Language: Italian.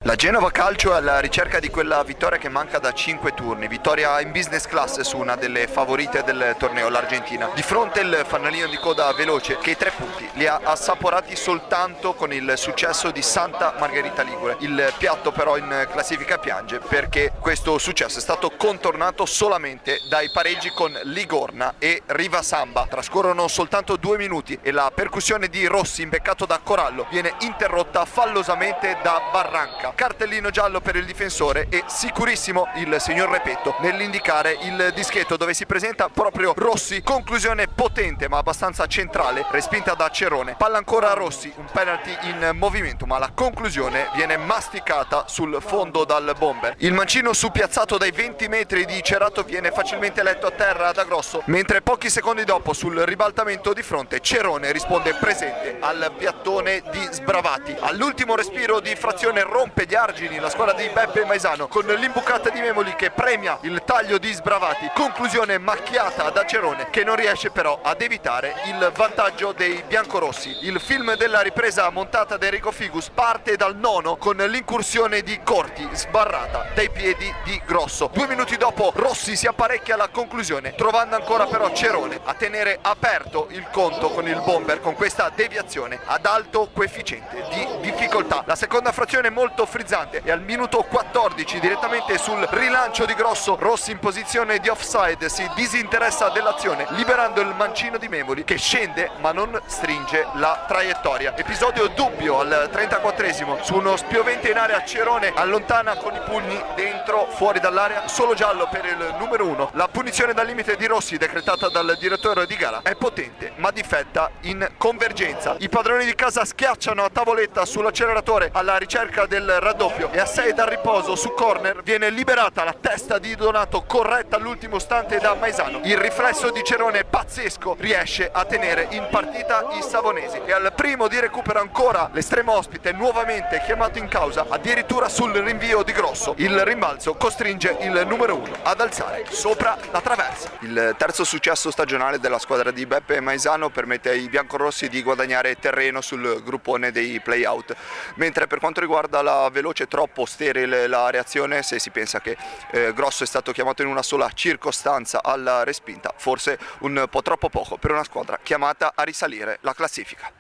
La Genova Calcio è alla ricerca di quella vittoria che manca da 5 turni, vittoria in business class su una delle favorite del torneo, l'Argentina. Di fronte il fanalino di coda veloce che i 3 punti li ha assaporati soltanto con il successo di Santa Margherita Ligure. Il piatto però in classifica piange perché questo successo è stato contornato solamente dai pareggi con Ligorna e Rivasamba. Trascorrono soltanto 2 minuti e la percussione di Rossi, imbeccato da Corallo, viene interrotta fallosamente da Barranca. Cartellino giallo per il difensore e sicurissimo il signor Repetto nell'indicare il dischetto dove si presenta proprio Rossi. Conclusione potente ma abbastanza centrale, respinta da Cerone. Palla ancora a Rossi, un penalty in movimento, ma la conclusione viene masticata sul fondo dal bomber. Il mancino suppiazzato dai 20 metri di Cerato viene facilmente letto a terra da Grosso, mentre pochi secondi dopo sul ribaltamento di fronte Cerone risponde presente al piattone di Sbravati. All'ultimo respiro di frazione rompe gli argini la squadra di Beppe Maisano con l'imbucata di Memoli che premia il taglio di Sbravati. Conclusione macchiata da Cerone che non riesce però ad evitare il vantaggio dei biancorossi. Il film della ripresa montata da Enrico Figus parte dal nono con l'incursione di Corti sbarrata dai piedi di Grosso. 2 minuti dopo Rossi si apparecchia alla conclusione, trovando ancora però Cerone a tenere aperto il conto con il bomber con questa deviazione ad alto coefficiente di difficoltà. La seconda frazione molto frizzante e al minuto 14 direttamente sul rilancio di Grosso Rossi in posizione di offside si disinteressa dell'azione liberando il mancino di Memoli che scende ma non stringe la traiettoria. Episodio dubbio al 34esimo su uno spiovente in area. Cerone allontana con i pugni dentro fuori dall'area, solo giallo per il numero 1. La punizione dal limite di Rossi decretata dal direttore di gara è potente ma difetta in convergenza. I padroni di casa schiacciano a tavoletta sull'acceleratore alla ricerca del raddoppio e a 6 dal riposo su corner viene liberata la testa di Donato corretta all'ultimo istante da Maisano. Il riflesso di Cerone pazzesco riesce a tenere in partita i savonesi e al primo di recupero ancora l'estremo ospite nuovamente chiamato in causa addirittura sul rinvio di Grosso. Il rimbalzo costringe il numero 1 ad alzare sopra la traversa. Il terzo successo stagionale della squadra di Beppe Maisano permette ai biancorossi di guadagnare terreno sul gruppone dei play-out, mentre per quanto riguarda la veloce troppo sterile la reazione, se si pensa che Grosso è stato chiamato in una sola circostanza alla respinta, forse un po' troppo poco per una squadra chiamata a risalire la classifica.